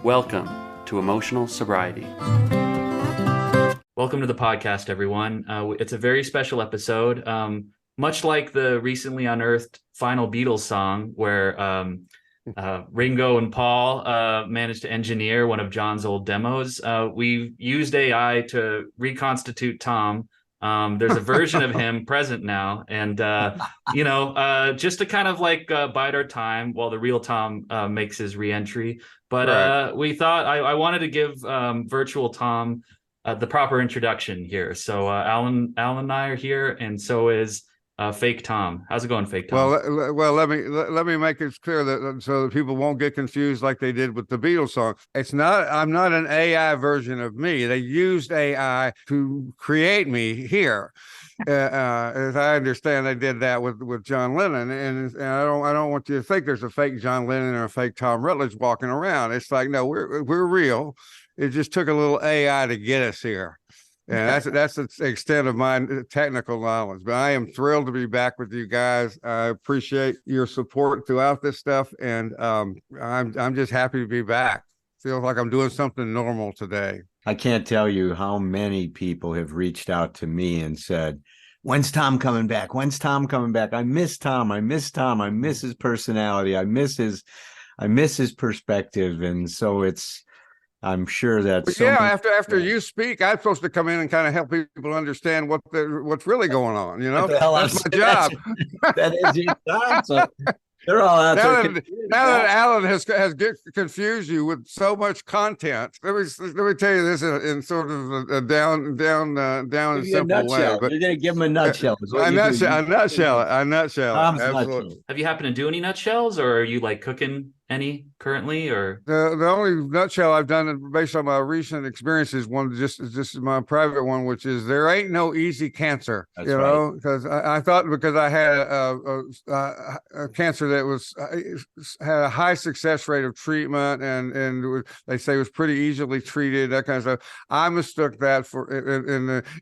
Welcome to Emotional Sobriety. Welcome to the podcast, everyone. It's a very special episode. Much like the recently unearthed Final Beatles song, where Ringo and Paul managed to engineer one of John's old demos, we've used AI to reconstitute Tom. There's a version of him present now, and just to kind of bide our time while the real Tom makes his re-entry. But Right. we thought I wanted to give virtual Tom the proper introduction here. So Allen and I are here, and so is Fake Tom. How's it going, Fake Tom? Well, let me make it clear that so that people won't get confused like they did with the Beatles song. It's not. I'm not an AI version of me. They used AI to create me here. As I understand, they did that with John Lennon, and I don't want you to think there's a fake John Lennon or a fake Tom Rutledge walking around. It's like, no, we're real. It just took a little AI to get us here. And that's the extent of my technical knowledge. But I am thrilled to be back with you guys. I appreciate your support throughout this stuff, and I'm just happy to be back. Feels like I'm doing something normal today. I can't tell you how many people have reached out to me and said, "When's Tom coming back? When's Tom coming back? I miss Tom. I miss Tom. I miss his personality. I miss his perspective." And so I'm sure that after you speak, I'm supposed to come in and kind of help people understand what's really going on. You know, that's my job. That is your job. So they're all out there. Now that Allen has confused you with so much content, let me tell you this in sort of a down and simple way. But you're going to give them a nutshell. A nutshell. Absolutely. Have you happened to do any nutshells, or are you cooking any currently? Or the only nutshell I've done based on my recent experiences, one just my private one, which is there ain't no easy cancer. That's right. Because I thought because I had a cancer that had a high success rate of treatment and they say it was pretty easily treated, that kind of stuff. I mistook that for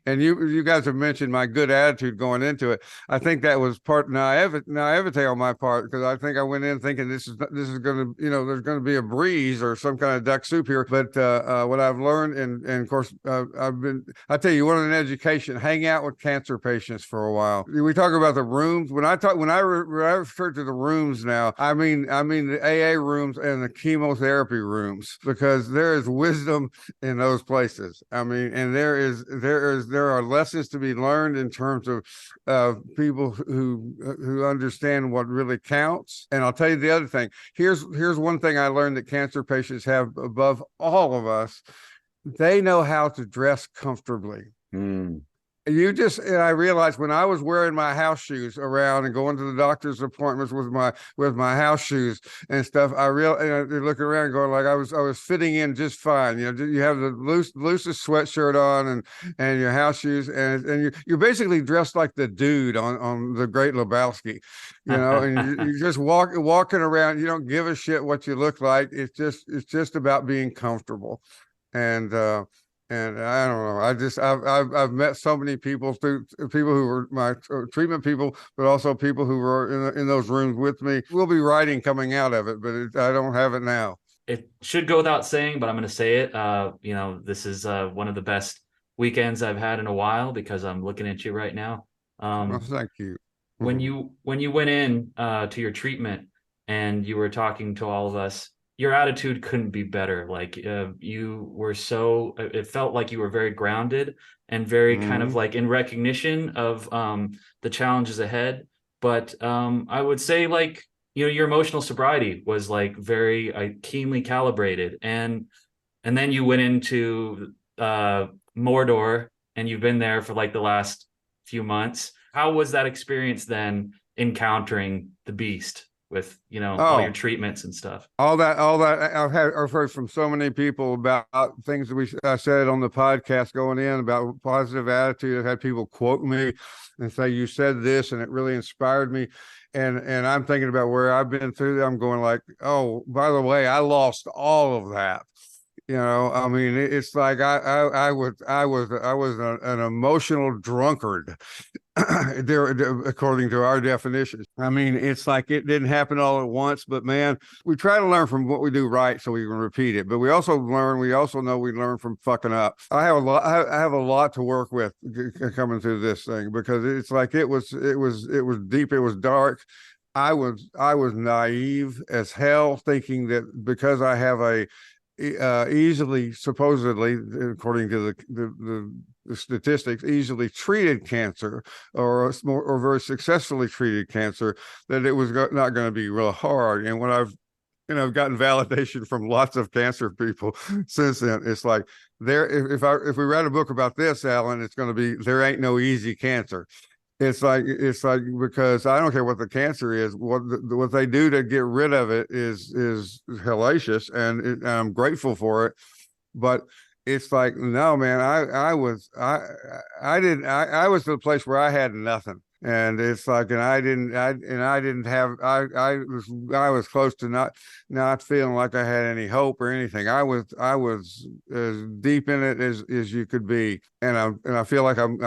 and you guys have mentioned my good attitude going into it. I think that was part naivete on my part, because I think I went in thinking this is going to, there's going to be a breeze or some kind of duck soup here. But what I've learned, and of course, I tell you, one in education, hang out with cancer patients for a while. We talk about the rooms. When I refer to the rooms now, I mean the AA rooms and the chemotherapy rooms, because there is wisdom in those places. I mean, and there are lessons to be learned in terms of people who understand what really counts. And I'll tell you the other thing. Here's one thing I learned that cancer patients have above all of us. They know how to dress comfortably. Mm. And I realized when I was wearing my house shoes around and going to the doctor's appointments with my house shoes and stuff, I look around going like I was fitting in just fine. You have the loosest sweatshirt on and your house shoes, and you're basically dressed like the dude on The Great Lebowski, and you're just walking around. You don't give a shit what you look like. It's just about being comfortable. And I don't know. I've met so many people, through people who were my treatment people, but also people who were in those rooms with me. We'll be writing coming out of it, but I don't have it now. It should go without saying, but I'm going to say it. This is one of the best weekends I've had in a while, because I'm looking at you right now. Well, thank you. When you went in to your treatment and you were talking to all of us, your attitude couldn't be better. You were it felt like you were very grounded and very kind of in recognition of the challenges ahead. But I would say your emotional sobriety was very keenly calibrated. And then you went into Mordor, and you've been there for the last few months. How was that experience then, encountering the beast with all your treatments and stuff? All that I've heard from so many people about things that I said on the podcast going in about positive attitude. I've had people quote me and say, "You said this and it really inspired me." And I'm thinking about where I've been through that. I'm going like, "Oh, by the way, I lost all of that." I mean, it's like I was an emotional drunkard according to our definitions. I mean, it's like it didn't happen all at once, but man, we try to learn from what we do right so we can repeat it. But we also know we learn from fucking up. I have a lot to work with coming through this thing, because it's like it was deep, it was dark. I was naive as hell, thinking that because I have a easily, supposedly, according to the statistics, easily treated cancer, or very successfully treated cancer, that it was not going to be real hard. And when I've gotten validation from lots of cancer people since then, it's like, if we read a book about this, Alan, it's going to be, there ain't no easy cancer. It's like because I don't care what the cancer is, what they do to get rid of it is hellacious, and I'm grateful for it. But it's like, no, man, I was to the place where I had nothing. And it's like, and I was close to not feeling like I had any hope or anything. I was as deep in it as you could be. And I feel like I'm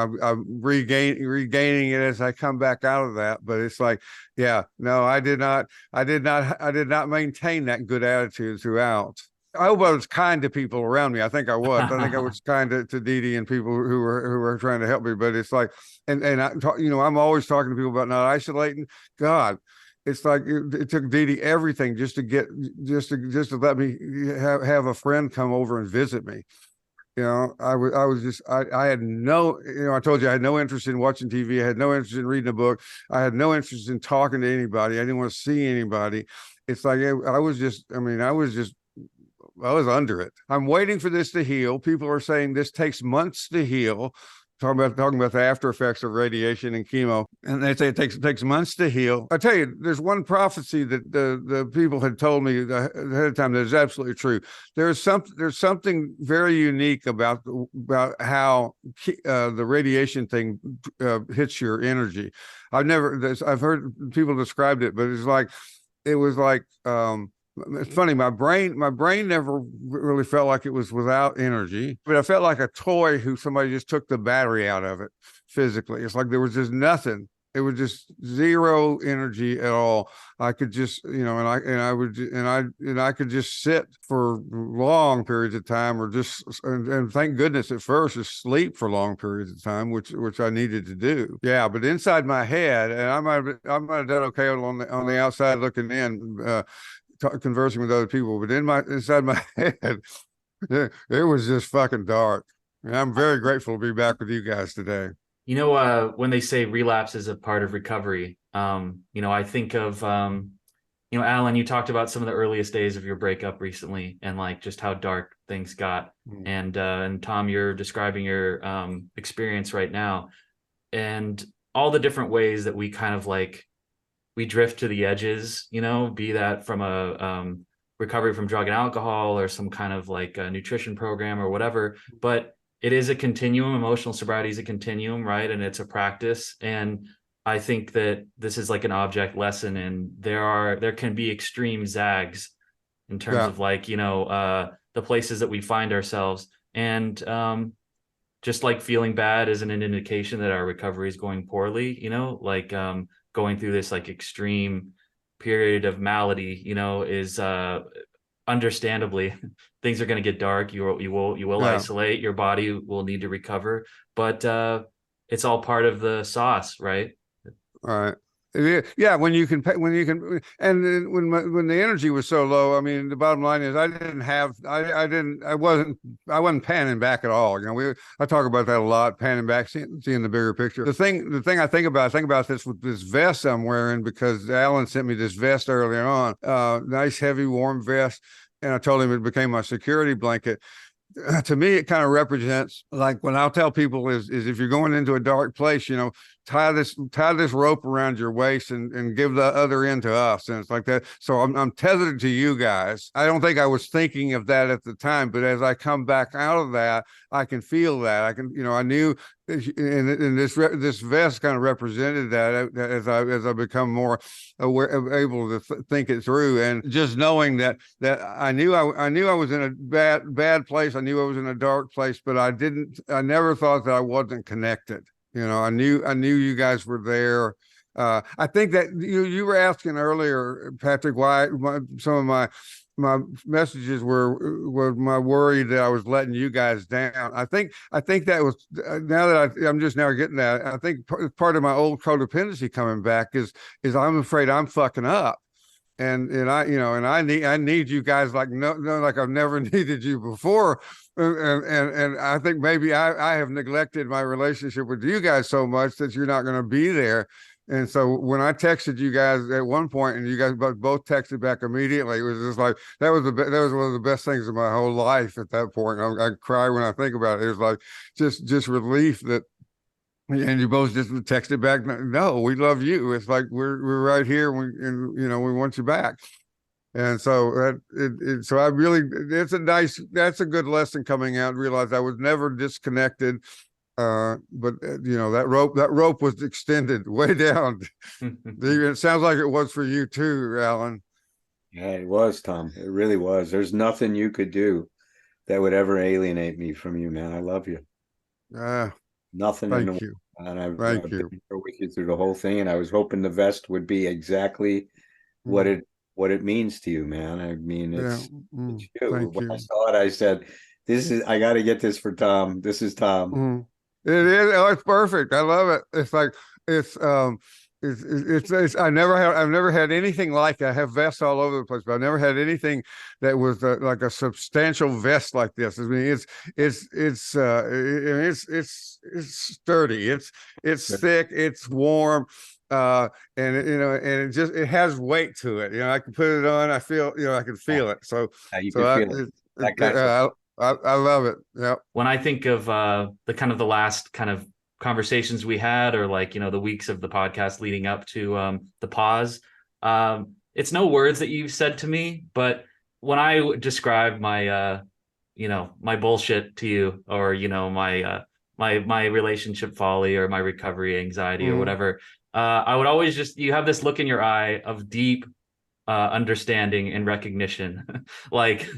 regaining it as I come back out of that. But it's like, yeah, no, I did not maintain that good attitude throughout. I hope I was kind to people around me. I think I was. I think I was kind to Dee Dee and people who were trying to help me. But it's like, and I'm always talking to people about not isolating. God, it's like it took Dee Dee everything just to let me have a friend come over and visit me. I had no, I told you I had no interest in watching TV. I had no interest in reading a book. I had no interest in talking to anybody. I didn't want to see anybody. It's like I was under it. I'm waiting for this to heal. People are saying this takes months to heal. Talking about the after effects of radiation and chemo, and they say it takes months to heal. I tell you, there's one prophecy that the people had told me ahead of time that is absolutely true. There's something very unique about how the radiation thing hits your energy. I've heard people described it, but it was like. It's funny. My brain never really felt like it was without energy, but I felt like a toy who somebody just took the battery out of it physically. It's like there was just nothing. It was just zero energy at all. I could just, and I could just sit for long periods of time, or and thank goodness at first, just sleep for long periods of time, which I needed to do. Yeah, but inside my head, and I might have done okay on the outside looking in. Conversing with other people, but inside my head, it was just fucking dark. And I'm very grateful to be back with you guys today. When they say relapse is a part of recovery, I think of, Alan, you talked about some of the earliest days of your breakup recently, and like just how dark things got. And Tom, you're describing your experience right now, and all the different ways that we kind of like, we drift to the edges, be that from a recovery from drug and alcohol, or some kind of like a nutrition program or whatever. But it is a continuum. Emotional sobriety is a continuum, right? And it's a practice. And I think that this is like an object lesson, and there can be extreme zags in terms of like, the places that we find ourselves. And just like feeling bad isn't an indication that our recovery is going poorly, going through this like extreme period of malady, is understandably things are going to get dark. You will isolate. Your body will need to recover, but it's all part of the sauce, right? All right. Yeah, when you can, and when the energy was so low, I mean, the bottom line is I wasn't panning back at all. I talk about that a lot, panning back, seeing the bigger picture. The thing I think about this with this vest I'm wearing, because Alan sent me this vest earlier on, nice, heavy, warm vest, and I told him it became my security blanket. To me, it kind of represents, like, when I'll tell people is if you're going into a dark place, tie this rope around your waist and give the other end to us. And it's like that. So I'm tethered to you guys. I don't think I was thinking of that at the time, but as I come back out of that, I can feel that. I can, I knew, and this vest kind of represented that as I become more aware, able to think it through, and just knowing that I knew I was in a bad place. I knew I was in a dark place, but I never thought that I wasn't connected. I knew you guys were there. I think that you were asking earlier, Patrick, why some of my messages were my worry that I was letting you guys down. I think that was now that I'm just now getting that. I think part of my old codependency coming back is I'm afraid I'm fucking up. And I need you guys like like I've never needed you before, and I think maybe I have neglected my relationship with you guys so much that you're not going to be there. And so when I texted you guys at one point, and you guys both texted back immediately, it was just like that was one of the best things of my whole life. At that point, I cry when I think about it. It was like just relief that. And you both just texted back, no, we love you. It's like we're right here, and we want you back. And so so I really, that's a good lesson coming out. Realize I was never disconnected, but that rope was extended way down. It sounds like it was for you too, Alan. Yeah, it was, Tom. It really was. There's nothing you could do that would ever alienate me from you, man. I love you. Nothing in the world. And I've been here with you through the whole thing, and I was hoping the vest would be exactly what it means to you, man. I mean, it's you. When I saw it, I said, I got to get this for Tom. This is Tom. It is. Oh, it's perfect. I love it. It's like I've never had anything like it. I have vests all over the place, but I've never had anything that was like a substantial vest like this. I mean, it's sturdy. It's thick. It's warm. And it has weight to it. I can put it on. I feel, I can feel it. So I love it. Yeah. When I think of the last kind of conversations we had, or like the weeks of the podcast leading up to the pause, it's no words that you've said to me, but when I describe my my bullshit to you, or my relationship folly, or my recovery anxiety, or whatever, I would always you have this look in your eye of deep understanding and recognition. Like,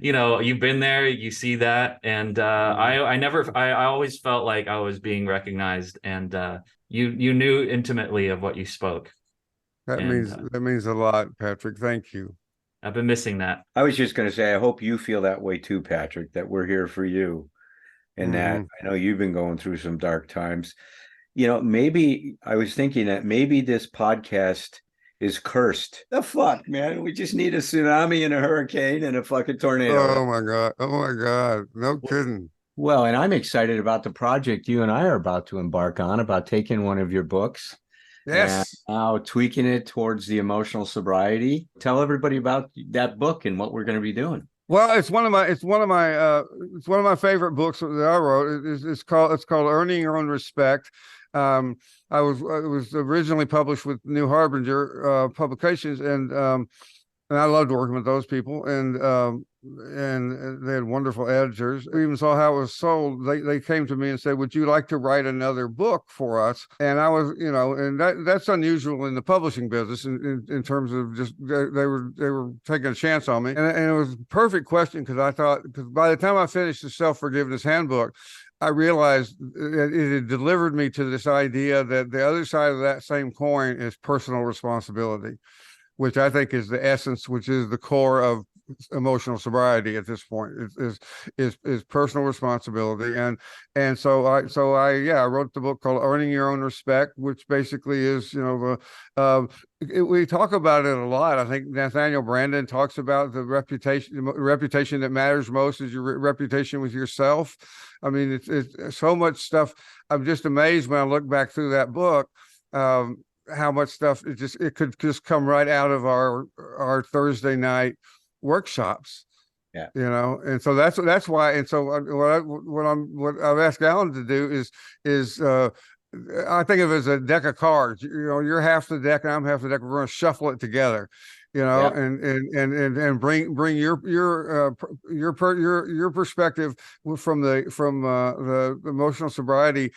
you've been there, you see that. And I always felt like I was being recognized, and you knew intimately of what you spoke. That means a lot, Patrick. Thank you. I've been missing that. I was just going to say, I hope you feel that way too, Patrick, that we're here for you, and that I know you've been going through some dark times. Maybe I was thinking that maybe this podcast is cursed. The fuck, man. We just need a tsunami and a hurricane and a fucking tornado. Oh my God. No kidding. Well, and I'm excited about the project you and I are about to embark on, about taking one of your books. Yes. And now tweaking it towards the emotional sobriety. Tell everybody about that book and what we're going to be doing. Well, it's one of my favorite books that I wrote. It's called Earning Your Own Respect. It was originally published with New Harbinger Publications, and I loved working with those people, and they had wonderful editors. We even saw how it was sold. They came to me and said, "Would you like to write another book for us?" And I was, and that's unusual in the publishing business in terms of just they were taking a chance on me, and it was a perfect question, because by the time I finished the Self-Forgiveness Handbook, I realized it had delivered me to this idea that the other side of that same coin is personal responsibility, which I think is the essence, which is the core of emotional sobriety at this point, is personal responsibility. And so I wrote the book called Earning Your Own Respect, which basically is, we talk about it a lot. I think Nathaniel Branden talks about the reputation that matters most is your reputation with yourself. I mean, it's so much stuff. I'm just amazed when I look back through that book, how much stuff it could just come right out of our Thursday night workshops. Yeah. And so that's why. And so what I've asked Alan to do is I think of it as a deck of cards. You're half the deck and I'm half the deck. We're going to shuffle it together, and bring your perspective from the emotional sobriety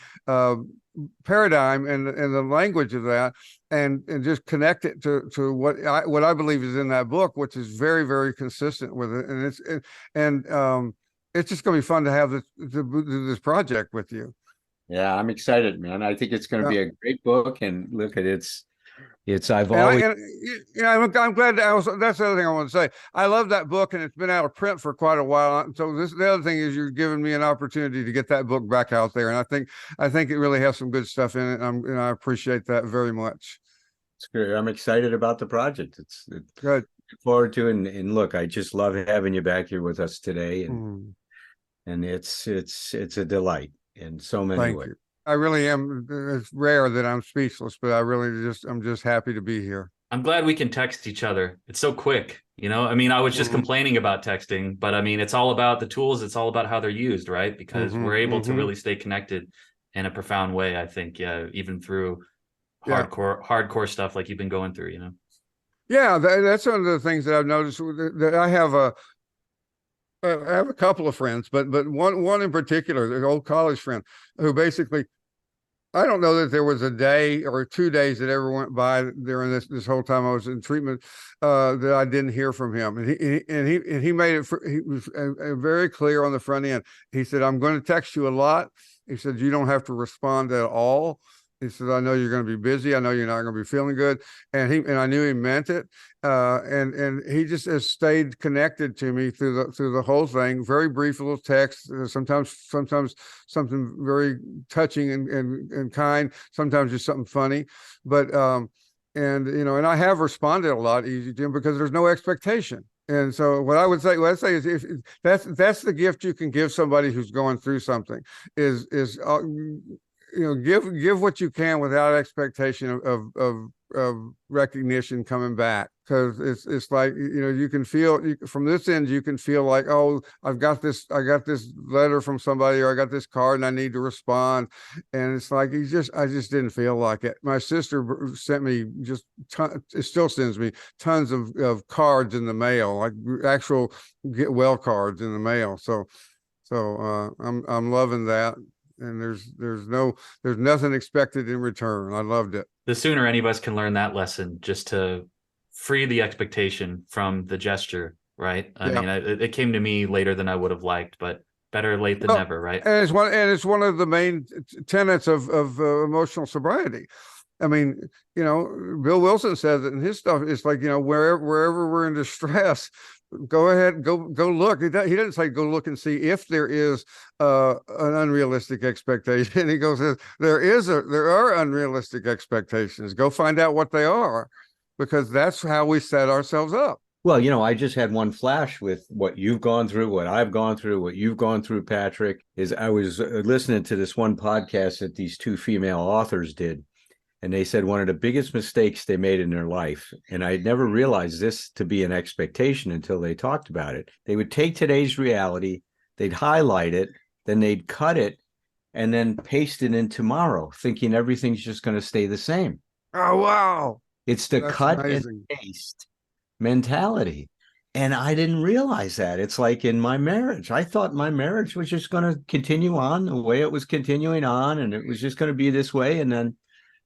paradigm and the language of that, and just connect it to what I believe is in that book, which is very, very consistent with it. And it's just going to be fun to have this project with you. Yeah, I'm excited, man. I think it's going to Yeah. be a great book. And look at I've And I always, and you know, I'm glad that that's the other thing I want to say. I love that book, and it's been out of print for quite a while. So the other thing is you're giving me an opportunity to get that book back out there, and I think it really has some good stuff in it. And I appreciate that very much. it's good. I'm excited about the project. Look Good. forward to it. And look, I just love having you back here with us today. And Mm, it's a delight in so many thank ways. you. I really am. It's rare that I'm speechless, but I'm just happy to be here. I'm glad we can text each other. It's so quick, you know? I mean, I was just Hmm. complaining about texting, but I mean, it's all about the tools. It's all about how they're used, right? Because Hmm. we're able to Hmm. really stay connected in a profound way, I think, yeah, even through Yeah. hardcore stuff like you've been going through, you know? Yeah, that's one of the things that I've noticed. That I have a couple of friends, but one in particular, an old college friend, who basically, I don't know that there was a day or 2 days that ever went by during this whole time I was in treatment, that I didn't hear from him. And he made it. He was very clear on the front end. He said, "I'm going to text you a lot." He said, "You don't have to respond at all." He said, "I know you're going to be busy. I know you're not going to be feeling good." And I knew he meant it. And he just has stayed connected to me through the whole thing. Very brief little text. Sometimes something very touching and kind. Sometimes just something funny. But and I have responded a lot easy to him because there's no expectation. And so what I say is, if that's the gift you can give somebody who's going through something, is give what you can without expectation of recognition coming back, because it's like, you can feel, from this end you can feel like, oh, I got this letter from somebody, or I got this card and I need to respond. And it's like, I just didn't feel like it. My sister sent me it still sends me tons of cards in the mail, like actual get well cards in the mail. So I'm loving that. And there's nothing expected in return. I loved it. The sooner any of us can learn that lesson, just to free the expectation from the gesture, right? I Yeah. mean, it came to me later than I would have liked, but better late than Well, never, right? and it's one of the main tenets of emotional sobriety. I mean, Bill Wilson says it in his stuff. It's like, wherever we're in distress, go ahead, go look. He didn't say go look and see if there is an unrealistic expectation. He goes, there are unrealistic expectations. Go find out what they are, because that's how we set ourselves up. Well, I just had one flash with what you've gone through, what I've gone through, what you've gone through, Patrick. Is I was listening to this one podcast that these two female authors did, and they said one of the biggest mistakes they made in their life, and I never realized this to be an expectation until they talked about it. They would take today's reality, they'd highlight it, then they'd cut it, and then paste it in tomorrow, thinking everything's just going to stay the same. Oh, wow. It's the That's cut and amazing. paste mentality. And I didn't realize that. It's like in my marriage. I thought my marriage was just going to continue on the way it was continuing on, and it was just going to be this way. And then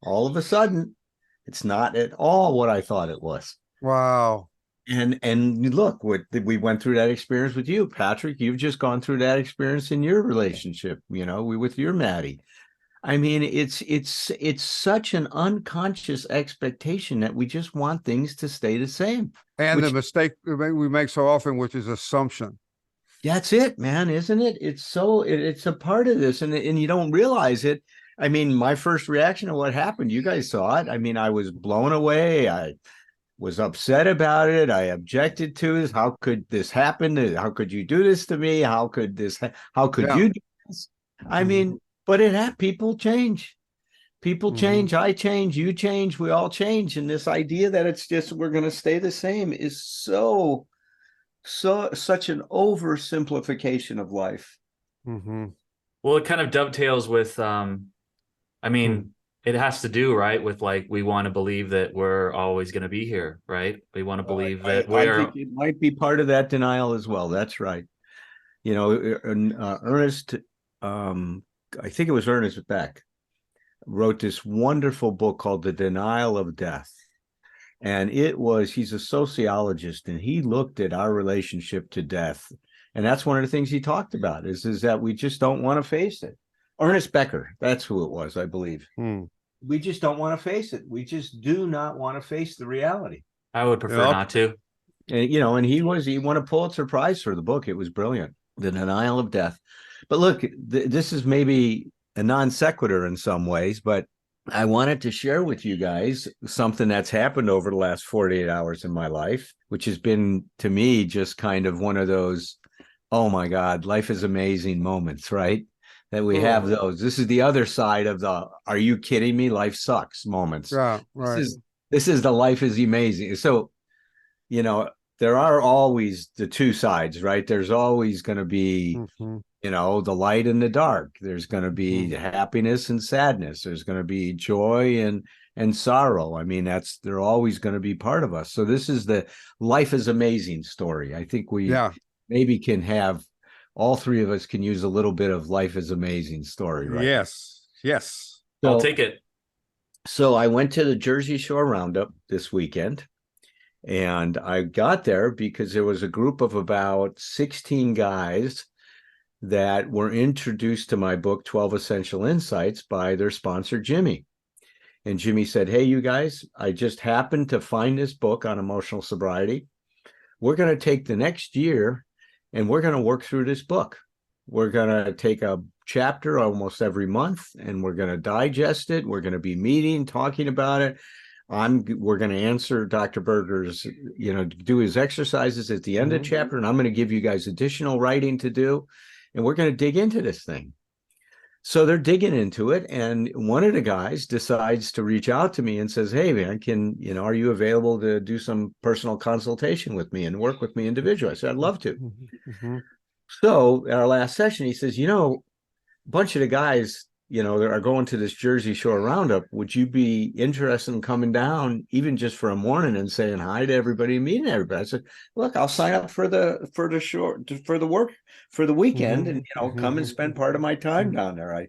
all of a sudden, it's not at all what I thought it was. Wow. And look, we went through that experience with you, Patrick. You've just gone through that experience in your relationship, with your Maddie. I mean, it's such an unconscious expectation that we just want things to stay the same. And the Which, mistake we make so often, which is assumption. that's it, man, isn't it? It's a part of this, and you don't realize it. I mean, my first reaction to what happened, you guys saw it. I mean, I was blown away. I was upset about it. I objected to it. How could this happen? How could you do this to me? How could Yeah. you do this? I mean, but people change. People change. I change. You change. We all change. And this idea that it's just we're going to stay the same is such an oversimplification of life. Mm-hmm. Well, it kind of dovetails with, I mean, it has to do, right, with like, we want to believe that we're always going to be here, right? We want to believe that I think it might be part of that denial as well. That's right. Ernest, I think it was Ernest Beck, wrote this wonderful book called The Denial of Death. And he's a sociologist, and he looked at our relationship to death. And that's one of the things he talked about is that we just don't want to face it. Ernest Becker. That's who it was, I believe. Hmm. We just don't want to face it. We just do not want to face the reality. I would You prefer know, not to. And, and he won a Pulitzer Prize for the book. It was brilliant. The Denial of Death. But look, this is maybe a non sequitur in some ways, but I wanted to share with you guys something that's happened over the last 48 hours in my life, which has been to me just kind of one of those, oh my God, life is amazing moments, right? That we have those. This is the other side of the are you kidding me? Life sucks moments. yeah, This right. is the life is amazing. So, there are always the two sides, right? There's always going to be Mhm. the light and the dark. There's going to be happiness and sadness. There's going to be joy and sorrow. I mean, they're always going to be part of us. So this is the life is amazing story. I think we Yeah. maybe can have all three of us can use a little bit of life is amazing story, right? Yes. Yes. I'll So, take it. so I went to the Jersey Shore Roundup this weekend. And I got there because there was a group of about 16 guys that were introduced to my book, 12 Essential Insights, by their sponsor, Jimmy. And Jimmy said, hey, you guys, I just happened to find this book on emotional sobriety. We're going to take the next year and we're going to work through this book. We're going to take a chapter almost every month and we're going to digest it. We're going to be meeting, talking about it. We're going to answer Dr. Berger's, do his exercises at the end of the chapter, and I'm going to give you guys additional writing to do, and we're going to dig into this thing. So they're digging into it, and one of the guys decides to reach out to me and says, hey, man, are you available to do some personal consultation with me and work with me individually? I said, I'd love to. Mm-hmm. So at our last session, he says, a bunch of the guys that are going to this Jersey Shore Roundup, would you be interested in coming down even just for a morning and saying hi to everybody, meeting everybody? I said, look, I'll sign up for the work for the weekend and come and spend part of my time down there. I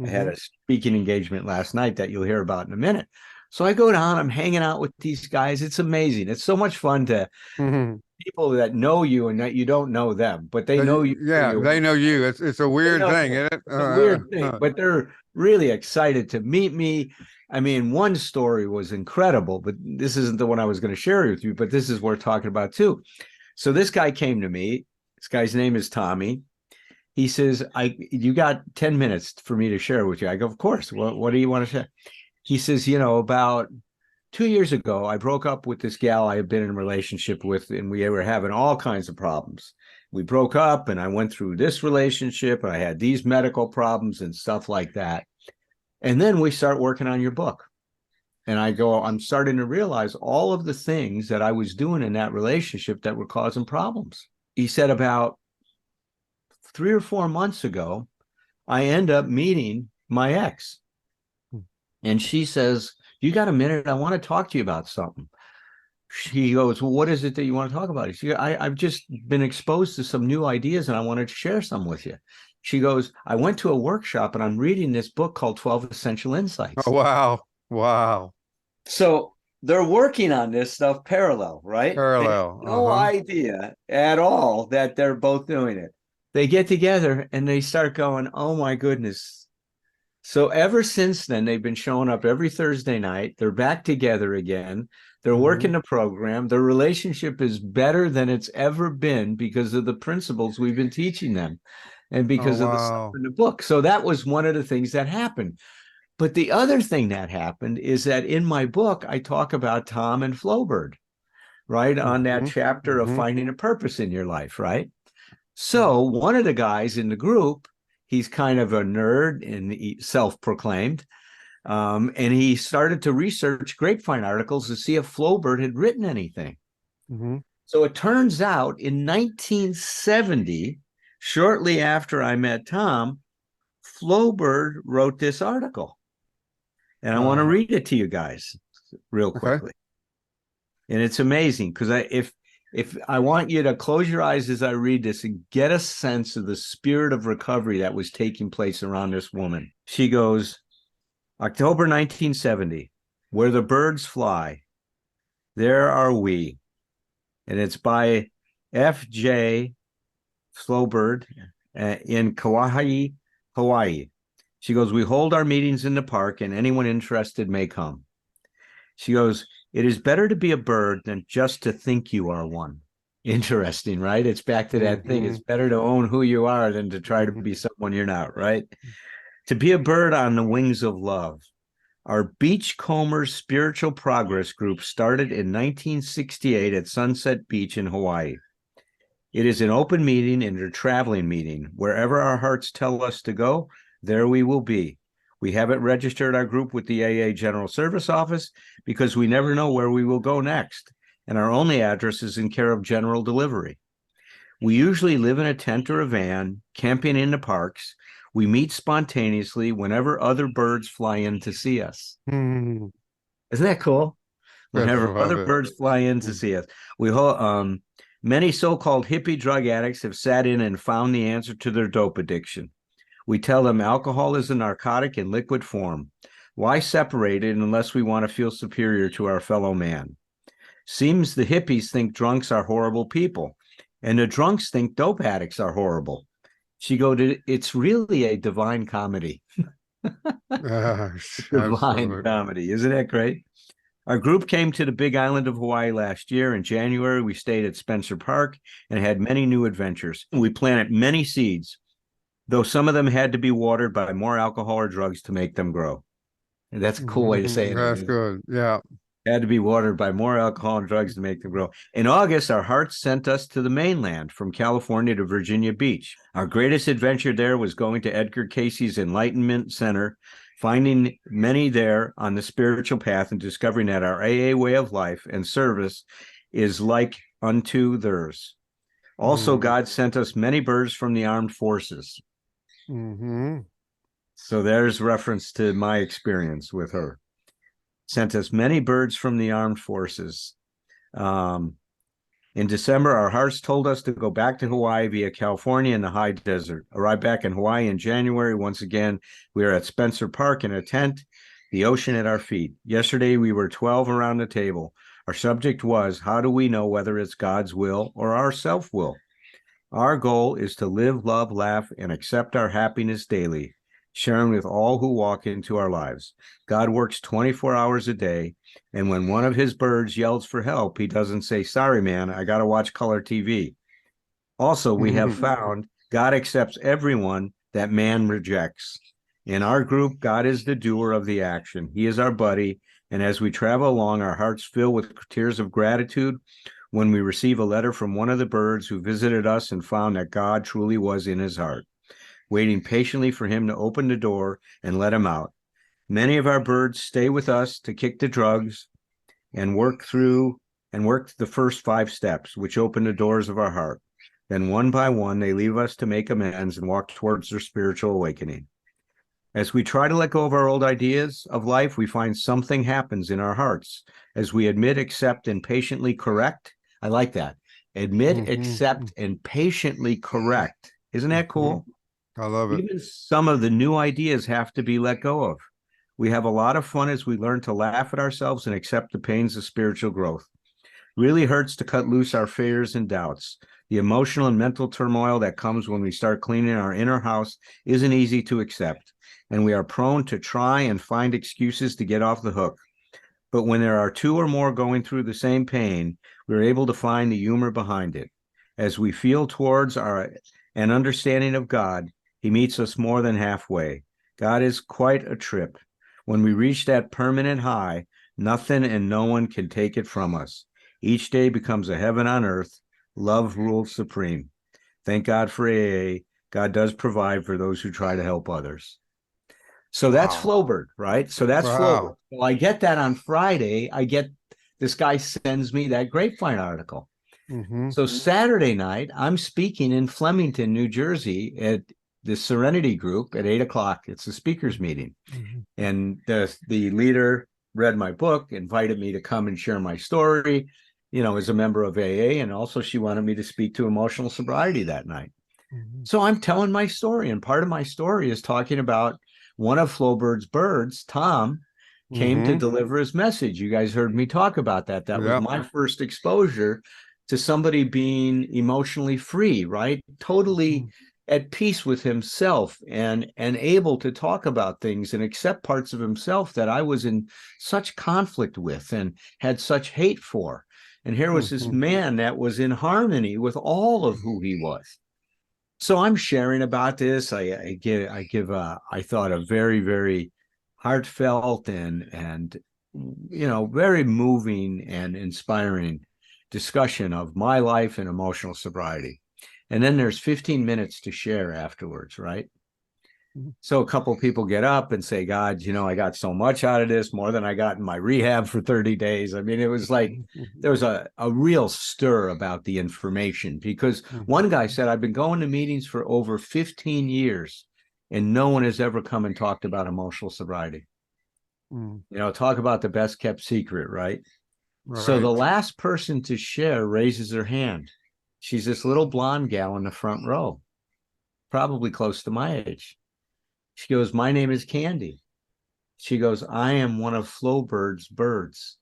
had a speaking engagement last night that you'll hear about in a minute. So I go down, I'm hanging out with these guys. It's amazing. It's so much fun to people that know you and that you don't know them, but they know you. Yeah, they know you. It's a weird thing, isn't it? It's a weird thing, but they're really excited to meet me. I mean, one story was incredible, but this isn't the one I was going to share with you, but this is worth talking about too. So this guy came to me. This guy's name is Tommy. He says, you got 10 minutes for me to share with you. I go, of course. What do you want to share? He says, about 2 years ago, I broke up with this gal I had been in a relationship with, and we were having all kinds of problems. We broke up, and I went through this relationship, and I had these medical problems and stuff like that. And then we start working on your book. And I go, I'm starting to realize all of the things that I was doing in that relationship that were causing problems. He said about 3 or 4 months ago, I end up meeting my ex. And she says, you got a minute? I want to talk to you about something. She goes, well, what is it that you want to talk about? She goes, I've just been exposed to some new ideas and I wanted to share some with you. She goes, I went to a workshop and I'm reading this book called 12 Essential Insights. Oh, wow. Wow. So they're working on this stuff parallel, right? Parallel. No idea at all that they're both doing it. They get together and they start going, oh my goodness. So ever since then, they've been showing up every Thursday night. They're back together again. They're working the program. Their relationship is better than it's ever been because of the principles we've been teaching them and because of the stuff in the book. So that was one of the things that happened. But the other thing that happened is that in my book, I talk about Tom and Flowbird, right? On that chapter of finding a purpose in your life, right? So one of the guys in the group, he's kind of a nerd and self-proclaimed. And he started to research grapevine articles to see if Flowbird had written anything. So it turns out in 1970, shortly after I met Tom, Flowbird wrote this article. And I want to read it to you guys real quickly. And it's amazing because if I want you to close your eyes as I read this and get a sense of the spirit of recovery that was taking place around this woman. She goes, October 1970, where the birds fly, there are we. And it's by F.J. Flowbird in Kauai, Hawaii. She goes, we hold our meetings in the park and anyone interested may come. She goes, it is better to be a bird than just to think you are one. Interesting, right? It's back to that thing. It's better to own who you are than to try to be someone you're not, right? To be a bird on the wings of love. Our Beachcombers Spiritual Progress Group started in 1968 at Sunset Beach in Hawaii. It is an open meeting and a traveling meeting. Wherever our hearts tell us to go, there we will be. We haven't registered our group with the AA General Service Office because we never know where we will go next, and our only address is in care of general delivery. We usually live in a tent or a van, camping in the parks. We meet spontaneously whenever other birds fly in to see us. Mhm. Isn't that cool? I Whenever love other it. birds fly in to see us. Many so-called hippie drug addicts have sat in and found the answer to their dope addiction. We tell them alcohol is a narcotic in liquid form. Why separate it unless we want to feel superior to our fellow man? Seems the hippies think drunks are horrible people, and the drunks think dope addicts are horrible. She goes, it's really a divine comedy. Gosh, Divine absolutely. comedy. Isn't that great? Our group came to the big island of Hawaii last year. In January, we stayed at Spencer Park and had many new adventures. We planted many seeds, though some of them had to be watered by more alcohol or drugs to make them grow. And that's a cool way to say it. That's good. Yeah. Had to be watered by more alcohol and drugs to make them grow. In August, our hearts sent us to the mainland from California to Virginia Beach. Our greatest adventure there was going to Edgar Cayce's Enlightenment Center, finding many there on the spiritual path and discovering that our AA way of life and service is like unto theirs. Also, God sent us many birds from the armed forces. So there's reference to my experience with her. Sent us many birds from the armed forces. In December, our hearts told us to go back to Hawaii via California and the high desert. Arrived back in Hawaii in January. Once again, we are at Spencer Park in a tent, the ocean at our feet. Yesterday, we were 12 around the table. Our subject was, how do we know whether it's God's will or our self-will? Our goal is to live, love, laugh, and accept our happiness daily, sharing with all who walk into our lives. God works 24 hours a day, and when one of his birds yells for help, he doesn't say, sorry, man, I got to watch color TV. Also, we have found God accepts everyone that man rejects. In our group, God is the doer of the action. He is our buddy, and as we travel along, our hearts fill with tears of gratitude when we receive a letter from one of the birds who visited us and found that God truly was in his heart, waiting patiently for him to open the door and let him out. Many of our birds stay with us to kick the drugs and work the first 5 steps, which open the doors of our heart. Then one by one, they leave us to make amends and walk towards their spiritual awakening. As we try to let go of our old ideas of life, we find something happens in our hearts. As we admit, accept, and patiently correct. I like that. Admit, accept, and patiently correct. Isn't that cool? I love it. Even some of the new ideas have to be let go of. We have a lot of fun as we learn to laugh at ourselves and accept the pains of spiritual growth. Really hurts to cut loose our fears and doubts. The emotional and mental turmoil that comes when we start cleaning our inner house isn't easy to accept, and we are prone to try and find excuses to get off the hook. But when there are 2 or more going through the same pain, we're able to find the humor behind it. As we feel towards an understanding of God, he meets us more than halfway. God is quite a trip. When we reach that permanent high, nothing and no one can take it from us. Each day becomes a heaven on earth. Love rules supreme. Thank God for AA. God does provide for those who try to help others. So that's Flowbird, right? So that's Flowbird. Well, I get that on Friday. This guy sends me that Grapevine article. So Saturday night, I'm speaking in Flemington, New Jersey at the Serenity Group at 8:00. It's a speakers meeting. And the leader read my book, invited me to come and share my story, as a member of AA. And also she wanted me to speak to Emotional Sobriety that night. So I'm telling my story. And part of my story is talking about one of Flowbird's birds, Tom, came to deliver his message. You guys heard me talk about that. That was my first exposure to somebody being emotionally free, right? Totally at peace with himself and able to talk about things and accept parts of himself that I was in such conflict with and had such hate for. And here was this man that was in harmony with all of who he was. So I'm sharing about this. I thought a very, very heartfelt and very moving and inspiring discussion of my life and emotional sobriety. And then there's 15 minutes to share afterwards, right? So a couple of people get up and say, God, I got so much out of this, more than I got in my rehab for 30 days. I mean, it was like there was a real stir about the information, because one guy said, I've been going to meetings for over 15 years and no one has ever come and talked about emotional sobriety. Talk about the best kept secret, right? So the last person to share raises her hand. She's this little blonde gal in the front row, probably close to my age. She goes, my name is Candy. She goes, I am one of Flowbird's birds.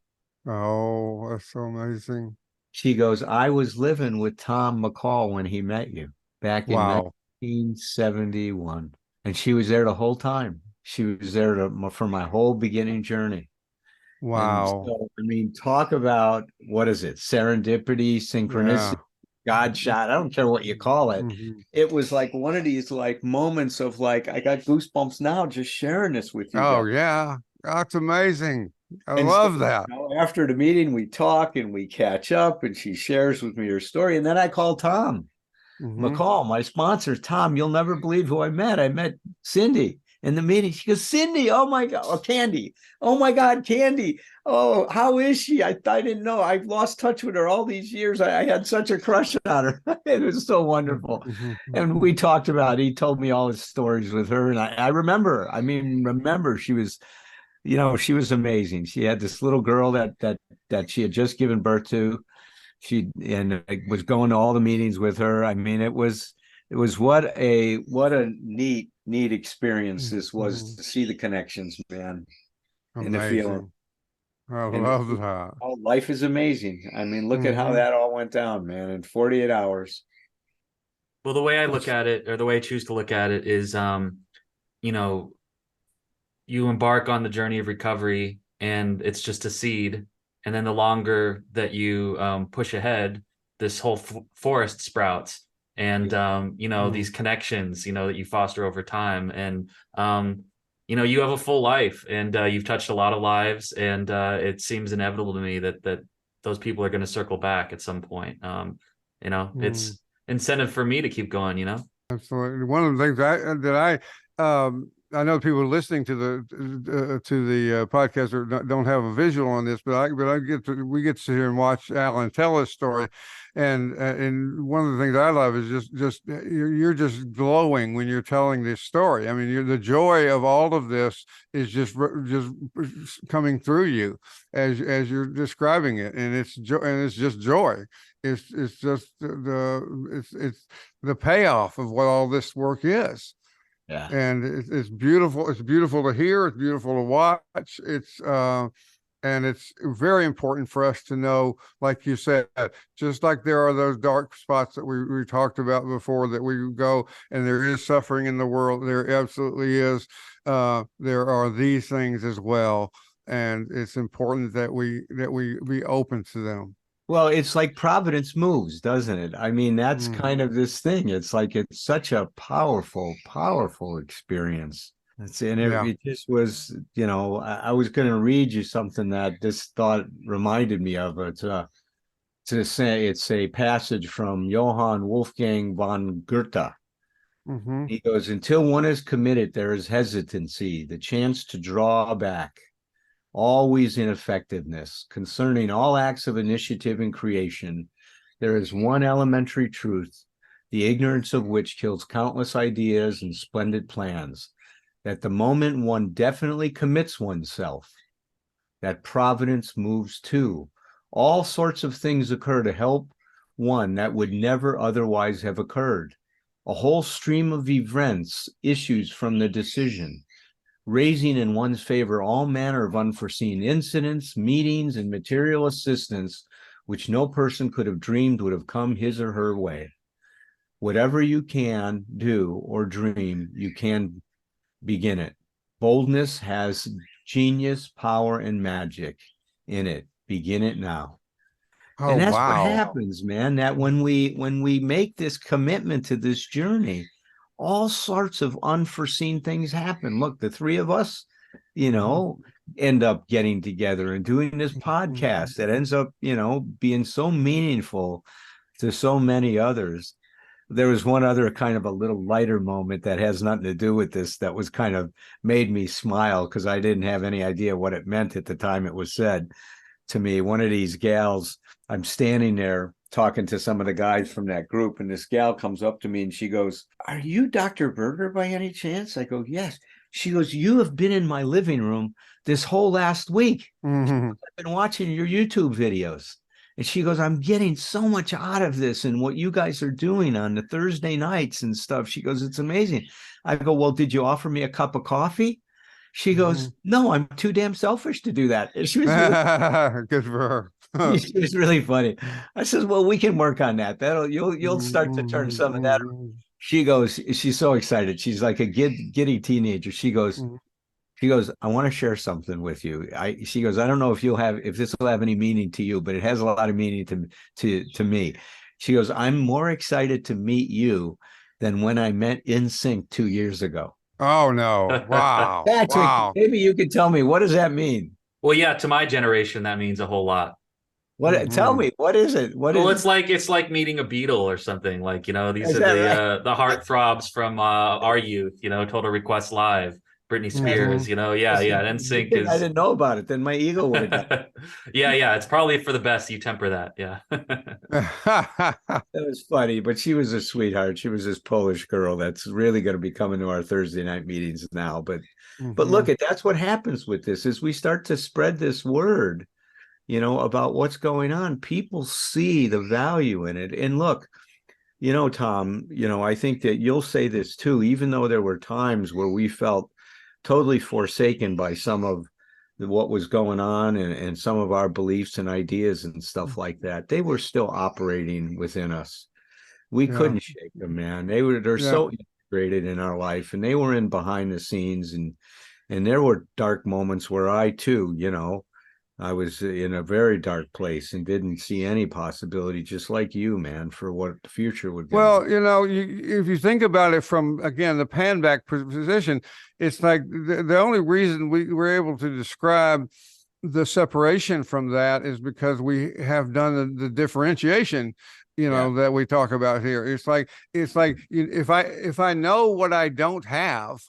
Oh, that's so amazing. She goes, I was living with Tom McCall when he met you back in 1971. And she was there the whole time. She was there for my whole beginning journey. Wow. And so, I mean, talk about, what is it? Serendipity, synchronicity. Yeah. God shot. I don't care what you call it. It was like one of these like moments of like, I got goosebumps now just sharing this with you. Oh, guys. Yeah. That's amazing. I love that. After the meeting, we talk and we catch up and she shares with me her story. And then I call Tom McCall, my sponsor. Tom, you'll never believe who I met. I met Cindy in the meeting. She goes, Cindy, oh my God, Candy. Oh my God, Candy. Oh, how is she? I didn't know. I've lost touch with her all these years. I had such a crush on her. It was so wonderful. And we talked about, he told me all his stories with her. And I remember she was, she was amazing. She had this little girl that she had just given birth to. And was going to all the meetings with her. I mean, it was what a neat experience this was, to see the connections, man. Amazing. And the feeling. I love that. Oh, life is amazing. I mean, look at how that all went down, man, in 48 hours. Well, the way I look at it, or the way I choose to look at it, is, you embark on the journey of recovery, and it's just a seed. And then the longer that you push ahead, this whole forest sprouts. And, these connections, that you foster over time. And, you have a full life, and you've touched a lot of lives. And it seems inevitable to me that those people are going to circle back at some point. It's incentive for me to keep going, Absolutely. One of the things I know people listening to the podcast don't have a visual on this, but we get to sit here and watch Allen tell his story, and one of the things I love is just you're just glowing when you're telling this story. I mean, the joy of all of this is just coming through you as you're describing it, and it's just joy. It's just the payoff of what all this work is. Yeah. And it's beautiful. It's beautiful to hear. It's beautiful to watch. And it's very important for us to know, like you said, just like there are those dark spots that we talked about before, that we go and there is suffering in the world. There absolutely is. There are these things as well. And it's important that we be open to them. Well, it's like Providence moves, doesn't it? I mean, that's kind of this thing. It's like, it's such a powerful, powerful experience. It just was, I was going to read you something that this thought reminded me of. It's a passage from Johann Wolfgang von Goethe. He goes, until one is committed, there is hesitancy, the chance to draw back. Always ineffectiveness. Concerning all acts of initiative and creation, there is one elementary truth, the ignorance of which kills countless ideas and splendid plans, that the moment one definitely commits oneself, that providence moves too. All sorts of things occur to help one that would never otherwise have occurred. A whole stream of events issues from the decision, raising in one's favor all manner of unforeseen incidents, meetings, and material assistance, which no person could have dreamed would have come his or her way. Whatever you can do or dream, you can begin it. Boldness has genius, power, and magic in it. Begin it now. Oh, And that's what wow. happens, man, that when we make this commitment to this journey, all sorts of unforeseen things happen. Look, the three of us, end up getting together and doing this podcast that ends up, being so meaningful to so many others. There was one other kind of a little lighter moment that has nothing to do with this that was kind of made me smile because I didn't have any idea what it meant at the time it was said to me. One of these gals, I'm standing there talking to some of the guys from that group, and this gal comes up to me and she goes, "Are you Dr. Berger by any chance?" I go, "Yes." She goes, "You have been in my living room this whole last week. Mhm. I've been watching your YouTube videos." And she goes, "I'm getting so much out of this and what you guys are doing on the Thursday nights and stuff." She goes, "It's amazing." I go, "Well, did you offer me a cup of coffee?" She goes, "No, I'm too damn selfish to do that." And she was really, Good for her. she was really funny. I says, "Well, we can work on that. You'll start to turn some of that." She goes, she's so excited. She's like a giddy teenager. She goes, "I want to share something with you." She goes, "I don't know if this will have any meaning to you, but it has a lot of meaning to me." She goes, "I'm more excited to meet you than when I met NSYNC 2 years ago." Oh, no. Wow. Patrick, Wow. maybe you could tell me, what does that mean? Well, yeah, to my generation, that means a whole lot. Tell Mhm. me, what is it? What Well, is it's like meeting a Beatle or something. Like, these Is are that right? the heartthrobs from our youth, Total Request Live, Britney That's Spears, Mhm. yeah, That's yeah. a And good NSYNC thing I is didn't know about it. Then my ego would have got. yeah, it's probably for the best you temper that. Yeah. That was funny, but she was a sweetheart. She was this Polish girl that's really going to be coming to our Thursday night meetings now. But look Mhm. at that's what happens with this is we start to spread this word, about what's going on. People see the value in it. And look, Tom, I think that you'll say this too, even though there were times where we felt totally forsaken by some of what was going on and some of our beliefs and ideas and stuff like that, they were still operating within us. We Yeah. couldn't shake them, man. They're Yeah. so integrated in our life, and they were in behind the scenes, and there were dark moments where I too, I was in a very dark place and didn't see any possibility, just like you, man, for what the future would gonna be. Well, if you think about it from, again, the pan back position, it's like the only reason we were able to describe the separation from that is because we have done the differentiation, Yeah, that we talk about here. It's like if I know what I don't have,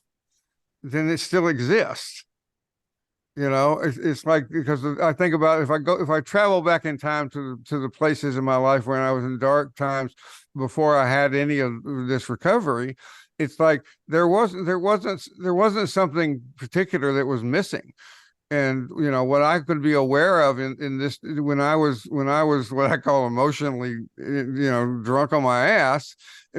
then it still exists. It's like, because I think about, if I travel back in time to the places in my life when I was in dark times before I had any of this recovery, it's like there wasn't something particular that was missing. And what I could be aware of in this, when I was what I call emotionally drunk on my ass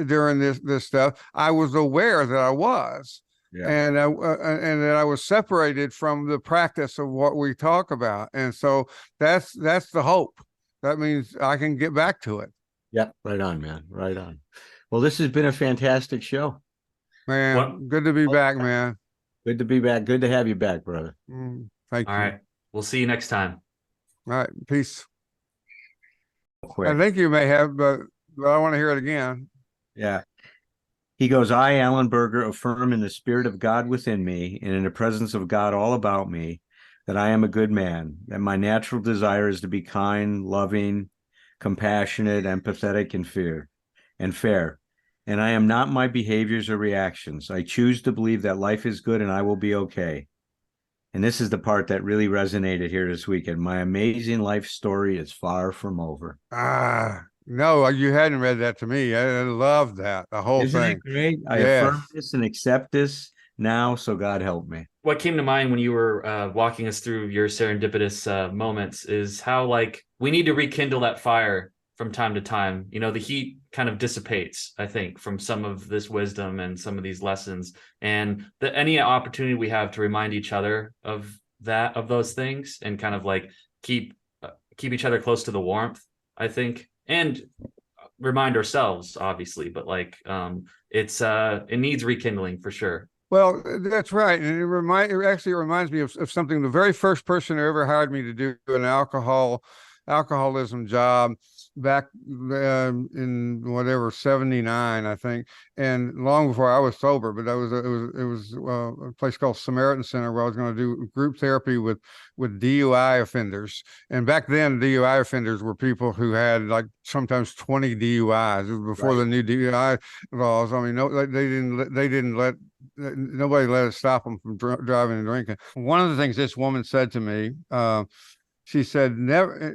during this stuff, I was aware that I was, yeah. and that I was separated from the practice of what we talk about. And so that's the hope. That means I can get back to it. Yeah, right on, man. Right on. Well, this has been a fantastic show. What? Man, good to be back, man. Good to be back. Good to have you back, brother. Thank All you. right. We'll see you next time. All right, peace. I Quick. think you may have, but I want to hear it again. Yeah. He goes, "I, Alan Berger, affirm in the spirit of God within me and in the presence of God all about me that I am a good man, that my natural desire is to be kind, loving, compassionate, empathetic, and fair. And I am not my behaviors or reactions. I choose to believe that life is good and I will be okay." And this is the part that really resonated here this weekend. My amazing life story is far from over. No, you hadn't read that to me. I love that, the whole Isn't it thing. great? I Yes. affirm this and accept this now, so God help me. What came to mind when you were walking us through your serendipitous moments is how, like, we need to rekindle that fire from time to time. The heat kind of dissipates, I think, from some of this wisdom and some of these lessons, and that any opportunity we have to remind each other of those things, and kind of like keep each other close to the warmth, I think. And remind ourselves, obviously, but like it needs rekindling for sure. Well, that's right. And it actually reminds me of something. The very first person who ever hired me to do an alcoholism job back in whatever 79, I think, and long before I was sober. But it was a place called Samaritan Center where I was going to do group therapy with DUI offenders. And back then, DUI offenders were people who had like sometimes 20 DUIs. It was before the new DUI laws. I mean, no, they didn't let nobody let us stop them from driving and drinking. One of the things this woman said to me, she said, never, I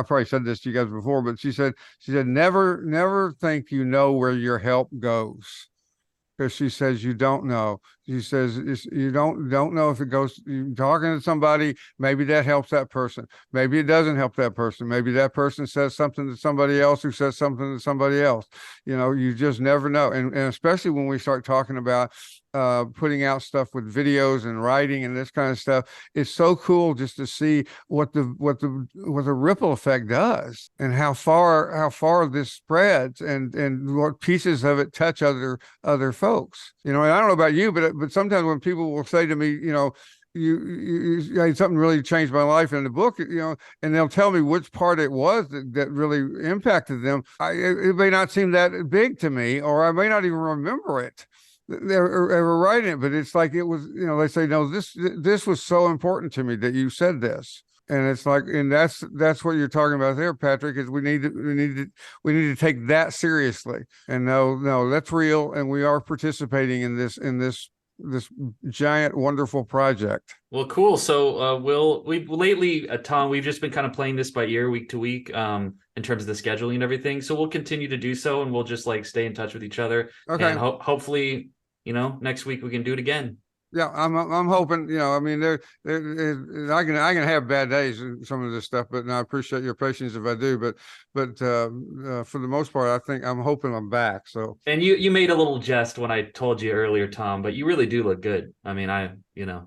probably said this to you guys before, but she said, never think you know where your help goes. Because she says you don't know. She says you don't know if it goes. You're talking to somebody, maybe that helps that person. Maybe it doesn't help that person. Maybe that person says something to somebody else who says something to somebody else. You just never know. And especially when we start talking about putting out stuff with videos and writing and this kind of stuff, it's so cool just to see what the ripple effect does and how far this spreads and what pieces of it touch other folks. And I don't know about you, but sometimes when people will say to me, you something really changed my life in the book, and they'll tell me which part it was that really impacted them. It may not seem that big to me, or I may not even remember it. Ever writing it, but it's like it was, they say, no, this was so important to me that you said this. And it's like, and that's what you're talking about there, Patrick, is we need to take that seriously and no, that's real. And we are participating in this giant, wonderful project. Well, cool. So we've lately, Tom, we've just been kind of playing this by ear week to week in terms of the scheduling and everything. So we'll continue to do so, and we'll just like stay in touch with each other. Okay. And hopefully, next week we can do it again. Yeah, I'm hoping, I mean, I can have bad days in some of this stuff, but I appreciate your patience if I do. But for the most part, I'm hoping I'm back. So. And you made a little jest when I told you earlier, Tom, but you really do look good. I mean,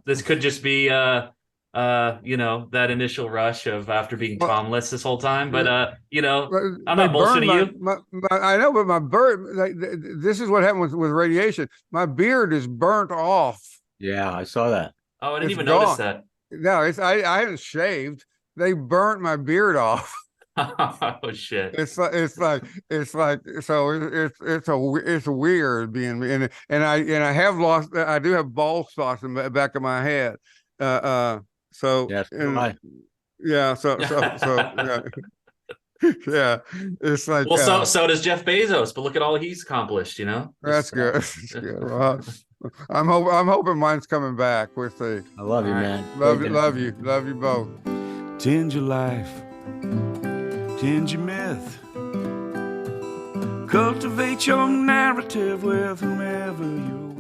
this could just be that initial rush of after being Tomless this whole time. But I'm not bullshitting you. I know, but my this is what happened with radiation. My beard is burnt off. Yeah, I saw that. Oh, I didn't even notice that. No, I haven't shaved. They burnt my beard off. Oh shit! It's weird being and I have lost. I do have bald spots in the back of my head. So yes, yeah. So yeah. Yeah, it's like so does Jeff Bezos, but look at all he's accomplished. That's good. That's good. Well, I'm hoping mine's coming back. We'll see. I love you, man. Love you both. Tend your life, tend your myth, cultivate your narrative with whomever you're with.